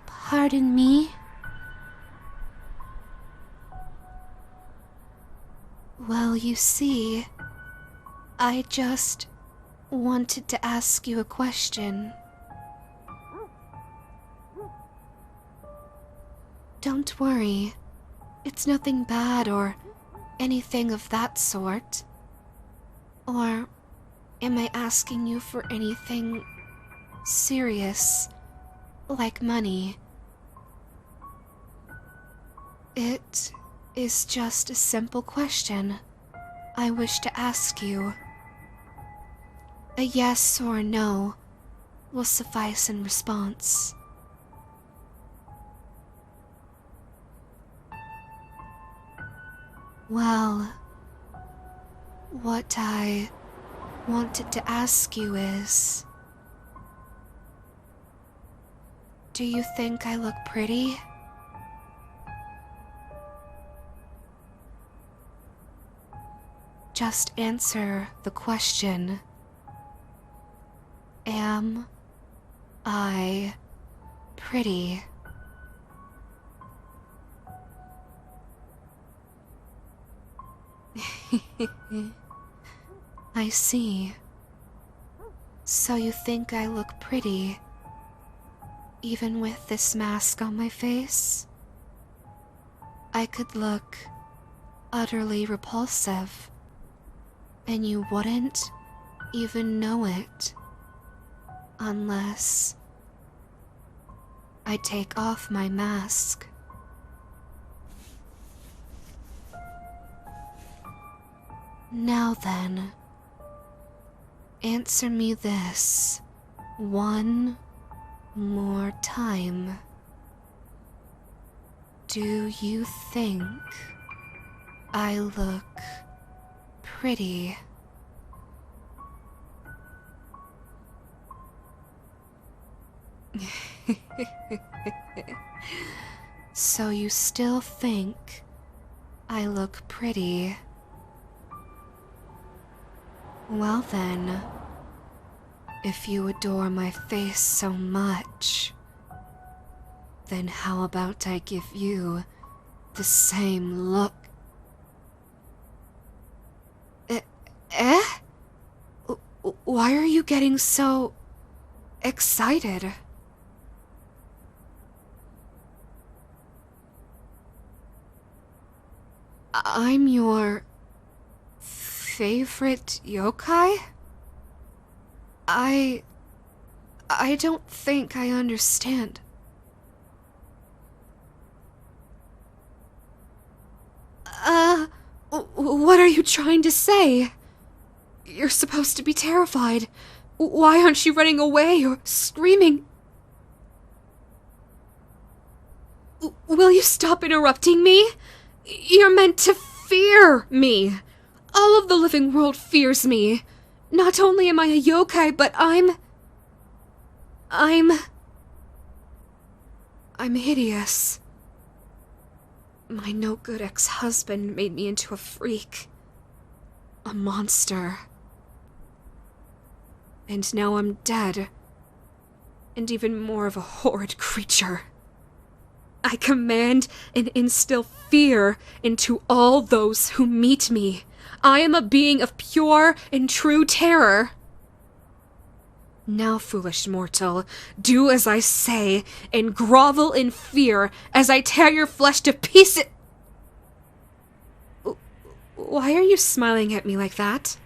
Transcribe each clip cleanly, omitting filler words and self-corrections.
Pardon me? Well, you see, I just wanted to ask you a question. Don't worry, it's nothing bad or anything of that sort. Or am I asking you for anything serious, like money? It is just a simple question I wish to ask you. A yes or a no will suffice in response. Well, what I wanted to ask you is, do you think I look pretty? Just answer the question. Am I pretty? I see. So you think I look pretty, even with this mask on my face? I could look utterly repulsive, and you wouldn't even know it, unless I take off my mask. Now then, answer me this one more time. Do you think I look pretty? So you still think I look pretty? Well then, if you adore my face so much, then how about I give you the same look? Eh? Why are you getting so excited? I'm your favorite yokai? I don't think I understand. What are you trying to say? You're supposed to be terrified. Why aren't you running away or screaming? Will you stop interrupting me? You're meant to fear me. All of the living world fears me. Not only am I a yokai, but I'm hideous. My no-good ex-husband made me into a freak. A monster. And now I'm dead. And even more of a horrid creature. I command and instill fear into all those who meet me. I am a being of pure and true terror. Now, foolish mortal, do as I say, and grovel in fear as I tear your flesh to pieces. Why are you smiling at me like that?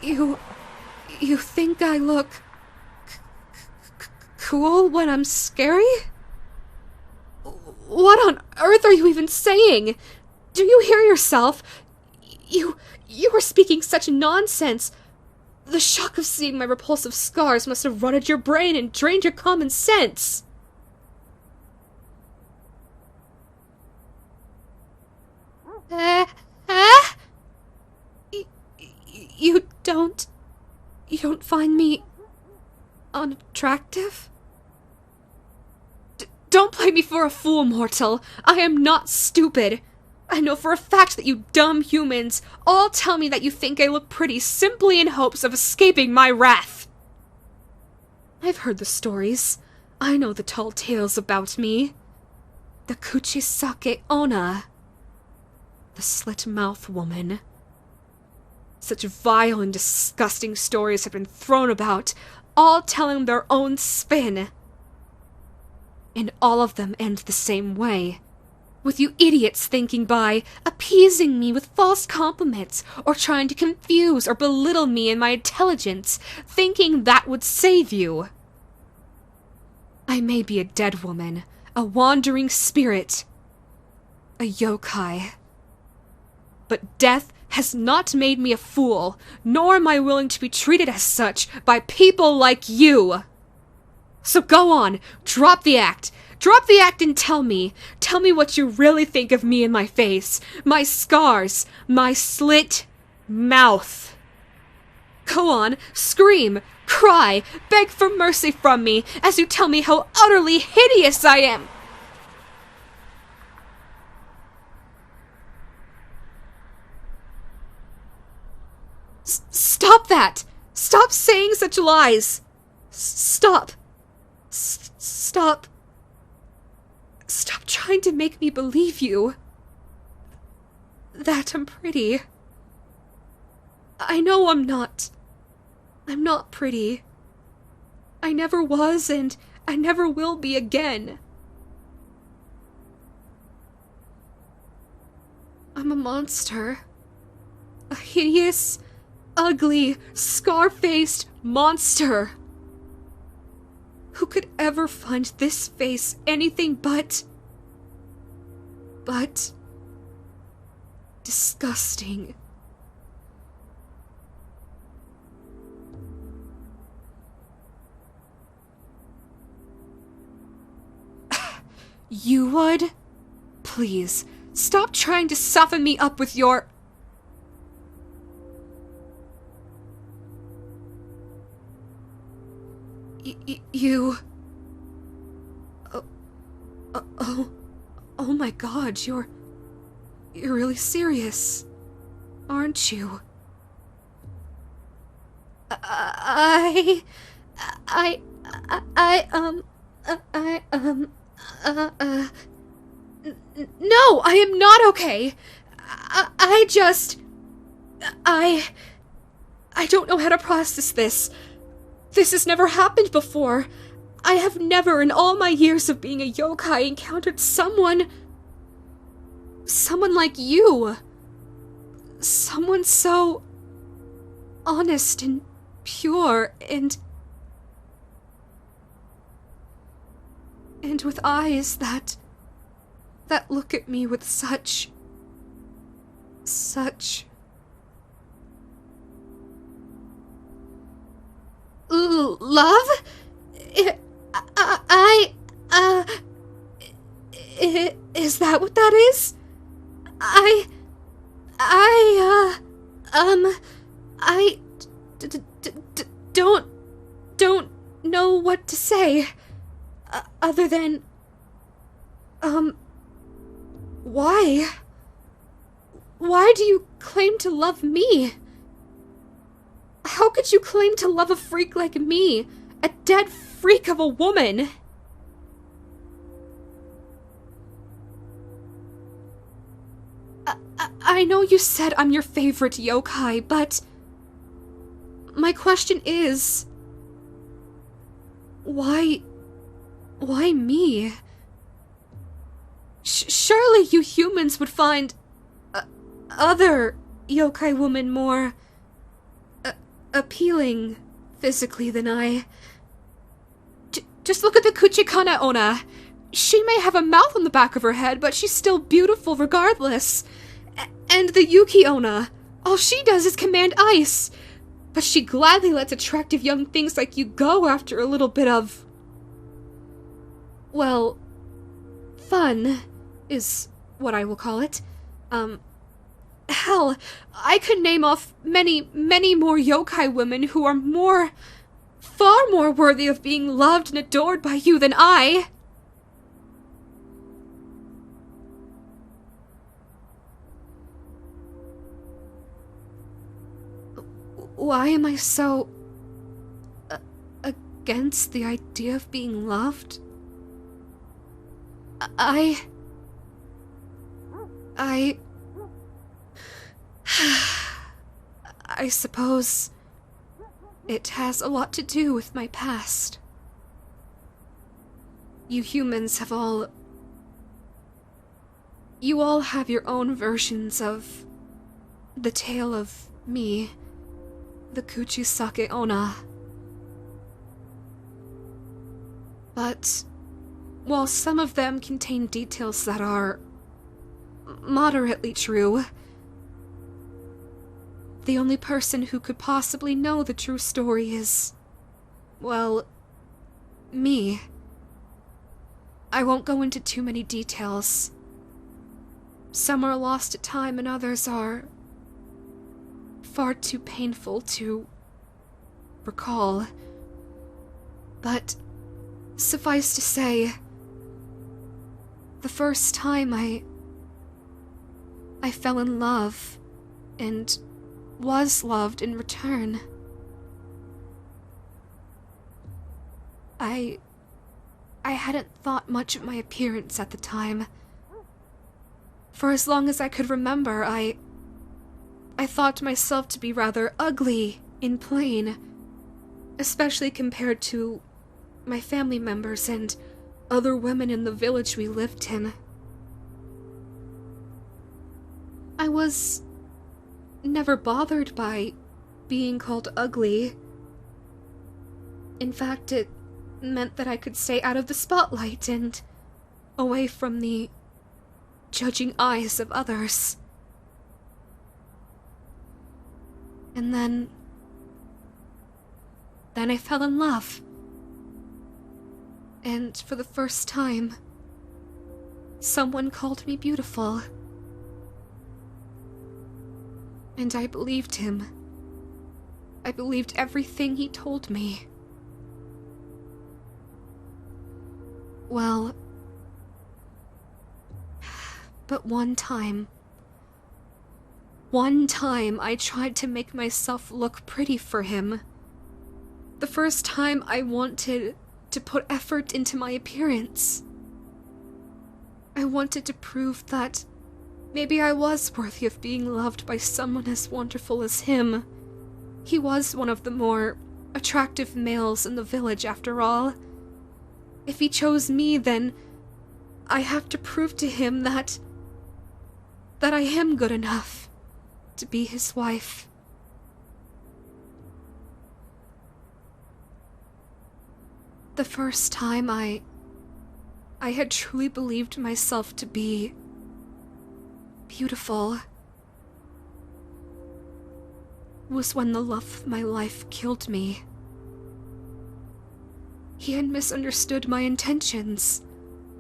You think I look cool when I'm scary? What on earth are you even saying? Do you hear yourself? You are speaking such nonsense. The shock of seeing my repulsive scars must have rotted your brain and drained your common sense. You don't find me unattractive? Don't play me for a fool, mortal. I am not stupid. I know for a fact that you dumb humans all tell me that you think I look pretty simply in hopes of escaping my wrath. I've heard the stories. I know the tall tales about me. The Kuchisake Onna. The slit-mouth woman. Such vile and disgusting stories have been thrown about, all telling their own spin. And all of them end the same way. With you idiots thinking by appeasing me with false compliments, or trying to confuse or belittle me in my intelligence, thinking that would save you. I may be a dead woman, a wandering spirit, a yokai. But death has not made me a fool, nor am I willing to be treated as such by people like you. So go on, drop the act. Drop the act and tell me what you really think of me and my face, my scars, my slit mouth. Go on, scream, cry, beg for mercy from me as you tell me how utterly hideous I am. Stop that! Stop saying such lies! Stop. Stop. Stop trying to make me believe you. That I'm pretty. I know I'm not. I'm not pretty. I never was, and I never will be again. I'm a monster. A hideous, ugly, scar-faced monster. Who could ever find this face anything but disgusting? You would? Please, stop trying to soften me up with your... You... Oh my god, you're really serious, aren't you? No, I am not okay. I don't know how to process this. This has never happened before. I have never in all my years of being a yokai encountered someone like you. Someone so honest and pure and with eyes that look at me with such love? Is that what that is? Don't know what to say, other than, why? Why do you claim to love me? How could you claim to love a freak like me? A dead freak of a woman? I know you said I'm your favorite yokai, but... my question is... Why me? Surely you humans would find... other yokai women more... appealing physically than I. Just look at the Kuchisake Onna. She may have a mouth on the back of her head, but she's still beautiful regardless. And the Yuki Onna. All she does is command ice. But she gladly lets attractive young things like you go after a little bit of... well, fun, is what I will call it. Hell, I could name off many, many more yokai women who are far more worthy of being loved and adored by you than I. Why am I so against the idea of being loved? I suppose it has a lot to do with my past. You humans have you all have your own versions of the tale of me, the Kuchisake Onna. But while some of them contain details that are moderately true, the only person who could possibly know the true story is, well, me. I won't go into too many details. Some are lost to time and others are far too painful to recall. But suffice to say, the first time I fell in love and was loved in return, I hadn't thought much of my appearance at the time. For as long as I could remember, I thought myself to be rather ugly in plain, especially compared to my family members and other women in the village we lived in. I was never bothered by being called ugly. In fact, it meant that I could stay out of the spotlight and away from the judging eyes of others. And then I fell in love. And for the first time, someone called me beautiful. And I believed him. I believed everything he told me. Well, but one time I tried to make myself look pretty for him. The first time I wanted to put effort into my appearance. I wanted to prove that maybe I was worthy of being loved by someone as wonderful as him. He was one of the more attractive males in the village, after all. If he chose me, then I have to prove to him that I am good enough to be his wife. The first time I had truly believed myself to be beautiful was when the love of my life killed me. He had misunderstood my intentions,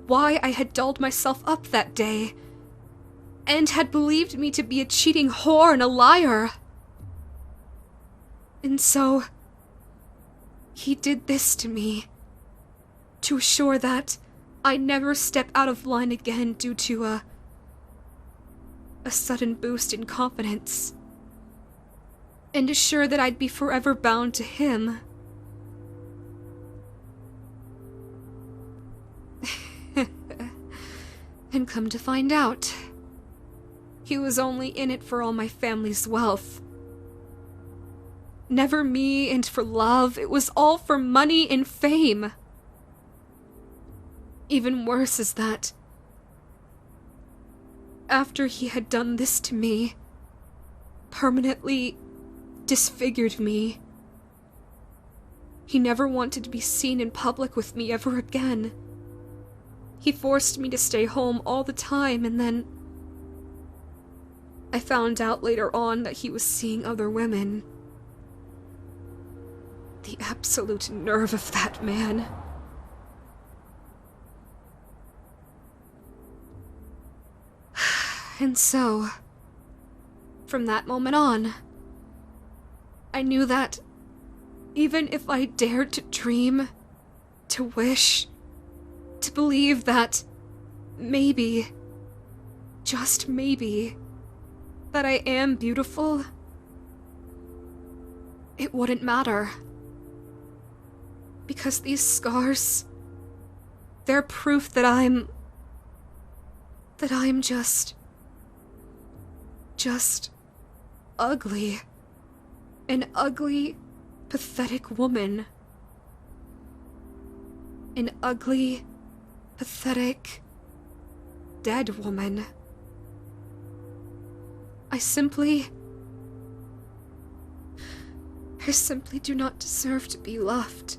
why I had dolled myself up that day, and had believed me to be a cheating whore and a liar. And so, he did this to me, to assure that I never step out of line again due to a sudden boost in confidence, and assure that I'd be forever bound to him. And come to find out, he was only in it for all my family's wealth. Never me and for love, it was all for money and fame. Even worse is that, after he had done this to me, permanently disfigured me, he never wanted to be seen in public with me ever again. He forced me to stay home all the time, and then I found out later on that he was seeing other women. The absolute nerve of that man. And so, From that moment on, I knew that even if I dared to dream, to wish, to believe that maybe, just maybe, that I am beautiful, it wouldn't matter. Because these scars, they're proof that I'm just ugly. An ugly, pathetic woman. An ugly, pathetic, dead woman. I simply do not deserve to be loved.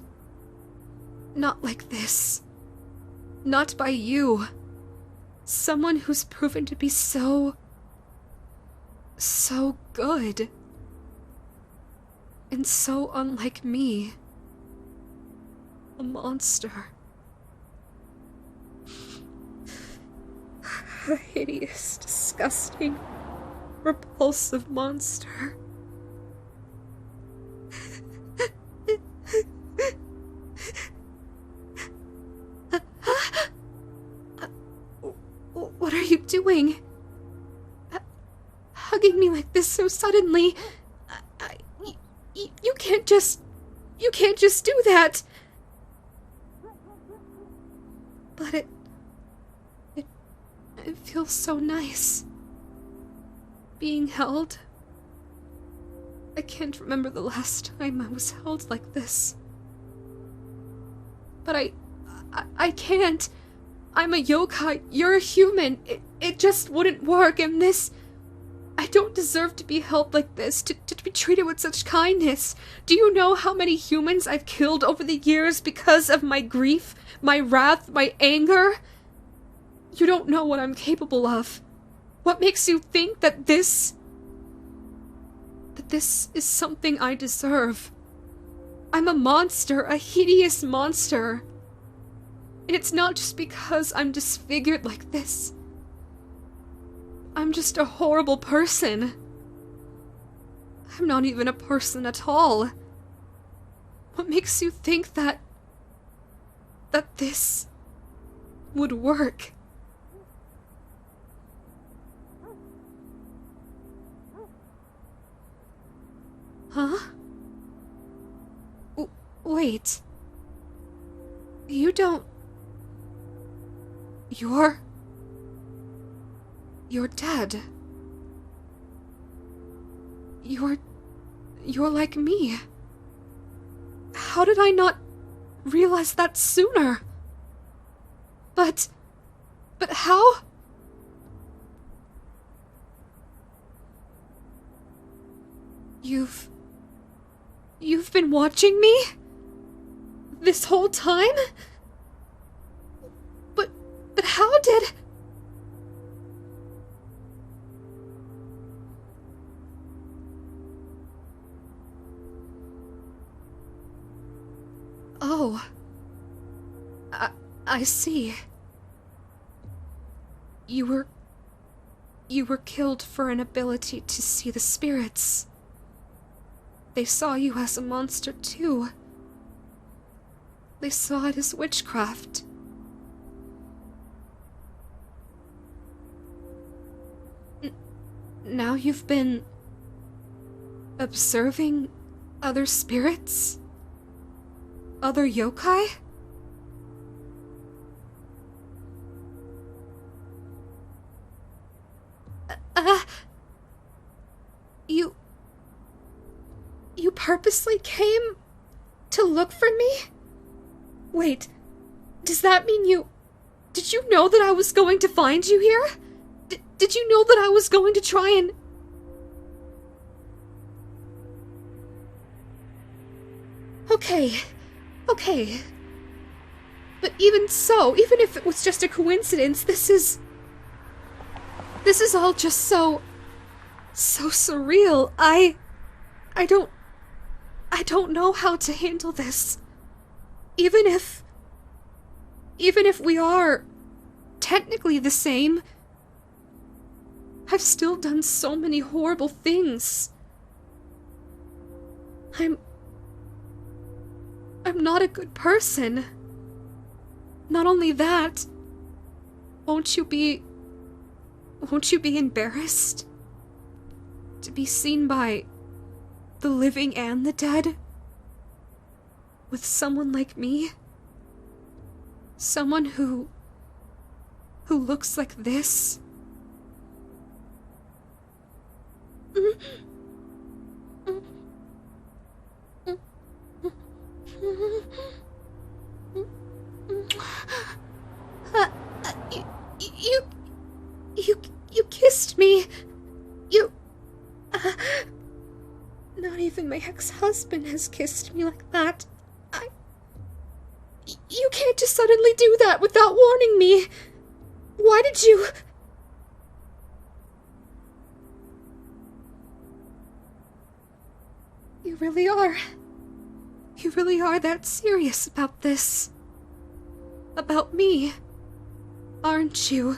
Not like this. Not by you. Someone who's proven to be so good. And so unlike me. A monster. A hideous, disgusting, repulsive monster. What are you doing? Hugging me like this so suddenly. You can't just do that. But it feels so nice. Being held. I can't remember the last time I was held like this. But I can't. I'm a yokai. You're a human. It just wouldn't work, and this... I don't deserve to be held like this, to be treated with such kindness. Do you know how many humans I've killed over the years because of my grief, my wrath, my anger? You don't know what I'm capable of. What makes you think that this is something I deserve? I'm a monster, a hideous monster. And it's not just because I'm disfigured like this. I'm just a horrible person. I'm not even a person at all. What makes you think that this would work? Huh? Wait. You don't... You're dead. You're like me. How did I not realize that sooner? But how? You've been watching me? This whole time? But how did... Oh. I see. You were killed for an ability to see the spirits. They saw you as a monster too. They saw it as witchcraft. Now you've been observing other spirits? Other yokai? You purposely came to look for me? Wait, does that mean did you know that I was going to find you here? Did you know that I was going to try and... Okay. But even so, even if it was just a coincidence, this is all just so surreal. I don't know how to handle this. Even if we are technically the same, I've still done so many horrible things. I'm not a good person. Not only that, won't you be embarrassed to be seen by the living and the dead with someone like me? Someone who looks like this? You kissed me. Not even my ex-husband has kissed me like that. You can't just suddenly do that without warning me. Why did you... You really are that serious about this. About me, aren't you?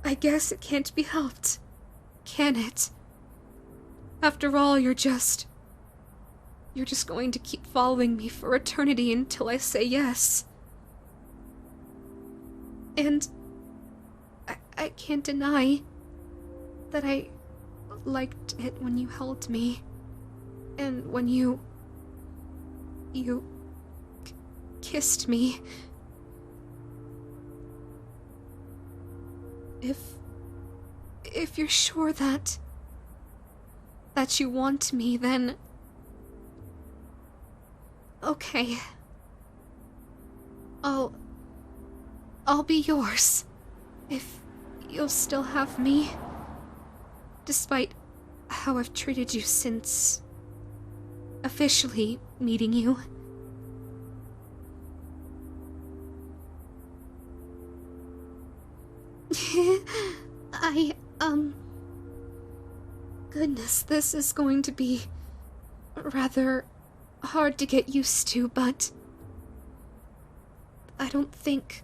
I guess it can't be helped, can it? After all, you're just going to keep following me for eternity until I say yes. And I can't deny that I liked it when you held me, and when you kissed me. If you're sure that you want me, then okay. I'll be yours if you'll still have me, despite how I've treated you since officially meeting you. Goodness, this is going to be rather hard to get used to, but I don't think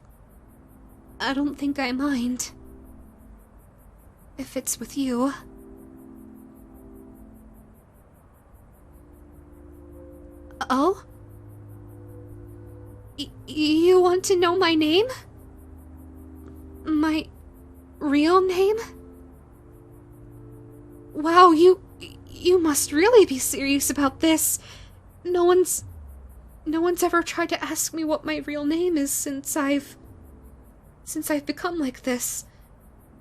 I mind if it's with you. Oh? You want to know my name? My real name? Wow, you must really be serious about this. No one's ever tried to ask me what my real name is since I've become like this.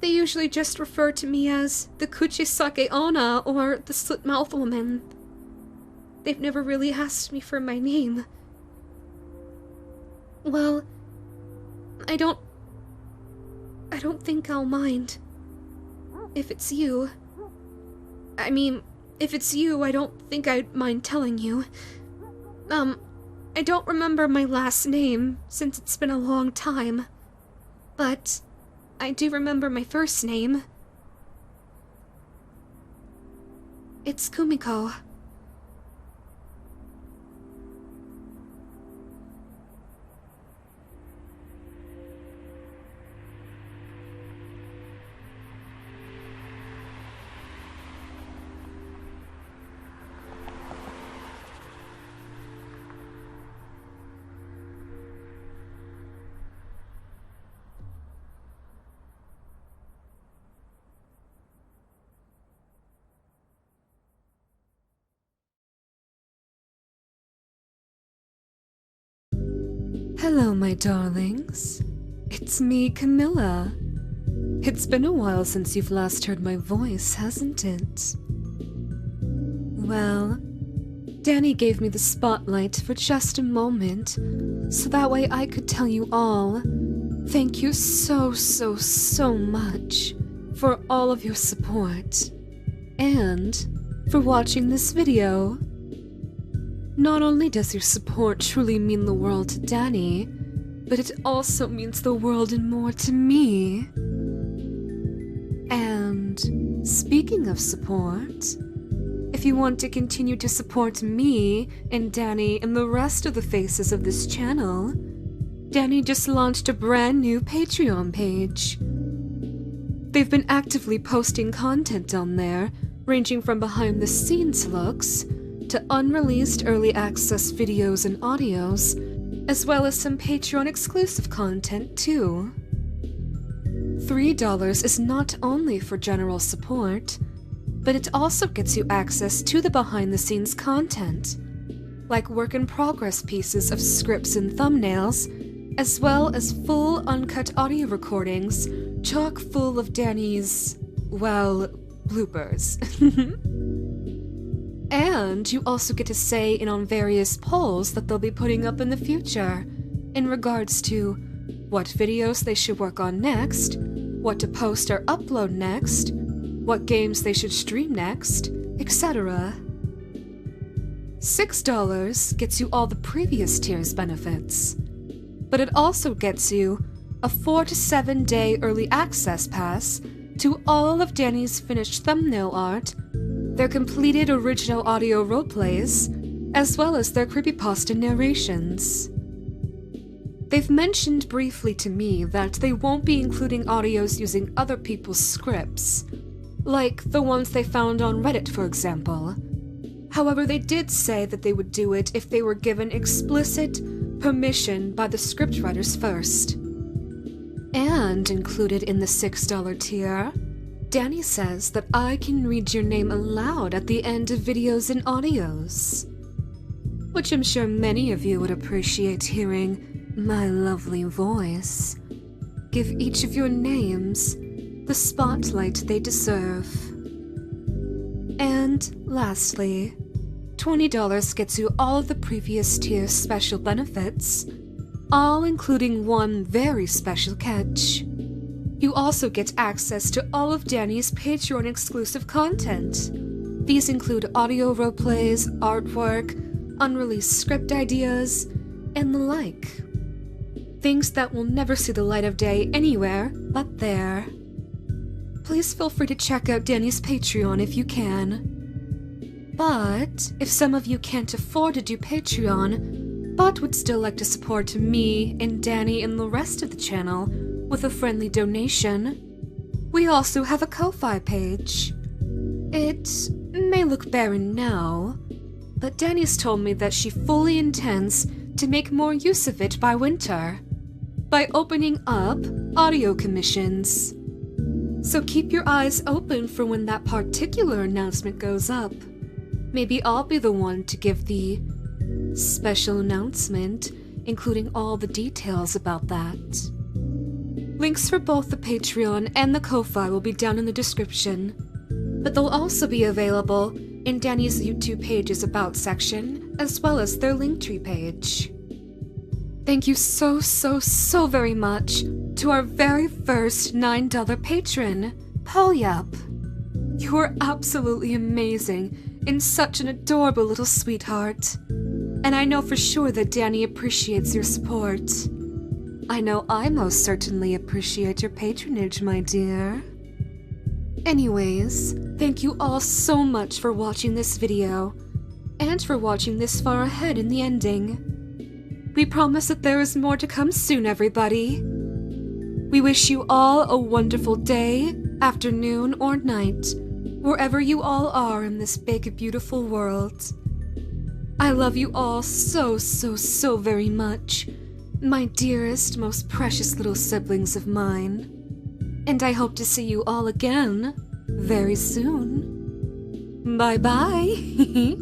They usually just refer to me as the Kuchisake Onna or the Slit-Mouth Woman. They've never really asked me for my name. Well, I don't think I'll mind. If it's you. I mean, if it's you, I don't think I'd mind telling you. I don't remember my last name, since it's been a long time. But I do remember my first name. It's Kumiko. Hello, my darlings. It's me, Camilla. It's been a while since you've last heard my voice, hasn't it? Well, Danny gave me the spotlight for just a moment, so that way I could tell you all, thank you so much for all of your support, and for watching this video. Not only does your support truly mean the world to Danny, but it also means the world and more to me. And speaking of support, if you want to continue to support me and Danny and the rest of the faces of this channel, Danny just launched a brand new Patreon page. They've been actively posting content on there, ranging from behind-the-scenes looks to unreleased early access videos and audios, as well as some Patreon-exclusive content too. $3 is not only for general support, but it also gets you access to the behind-the-scenes content, like work-in-progress pieces of scripts and thumbnails, as well as full uncut audio recordings chock full of Danny's, well, bloopers. And you also get to say in on various polls that they'll be putting up in the future, in regards to what videos they should work on next, what to post or upload next, what games they should stream next, etc. $6 gets you all the previous tier's benefits, but it also gets you a 4 to 7 day early access pass to all of Danny's finished thumbnail art, their completed original audio roleplays, as well as their creepypasta narrations. They've mentioned briefly to me that they won't be including audios using other people's scripts, like the ones they found on Reddit, for example. However, they did say that they would do it if they were given explicit permission by the scriptwriters first. And included in the $6 tier, Danny says that I can read your name aloud at the end of videos and audios, which I'm sure many of you would appreciate hearing my lovely voice give each of your names the spotlight they deserve. And lastly, $20 gets you all of the previous tier's special benefits, all including one very special catch. You also get access to all of Danny's Patreon exclusive content. These include audio roleplays, artwork, unreleased script ideas, and the like. Things that will never see the light of day anywhere but there. Please feel free to check out Danny's Patreon if you can. But if some of you can't afford to do Patreon, but would still like to support me and Danny and the rest of the channel with a friendly donation, we also have a Ko-Fi page. It may look barren now, but Danny's told me that she fully intends to make more use of it by winter, by opening up audio commissions. So keep your eyes open for when that particular announcement goes up. Maybe I'll be the one to give the special announcement, including all the details about that. Links for both the Patreon and the Ko-Fi will be down in the description, but they'll also be available in Danny's YouTube page's About section, as well as their Linktree page. Thank you so very much to our very first $9 patron, Polyap. You are absolutely amazing and such an adorable little sweetheart. And I know for sure that Danny appreciates your support. I know I most certainly appreciate your patronage, my dear. Anyways, thank you all so much for watching this video, and for watching this far ahead in the ending. We promise that there is more to come soon, everybody. We wish you all a wonderful day, afternoon, or night, wherever you all are in this big, beautiful world. I love you all so very much, my dearest, most precious little siblings of mine. And I hope to see you all again very soon. Bye-bye.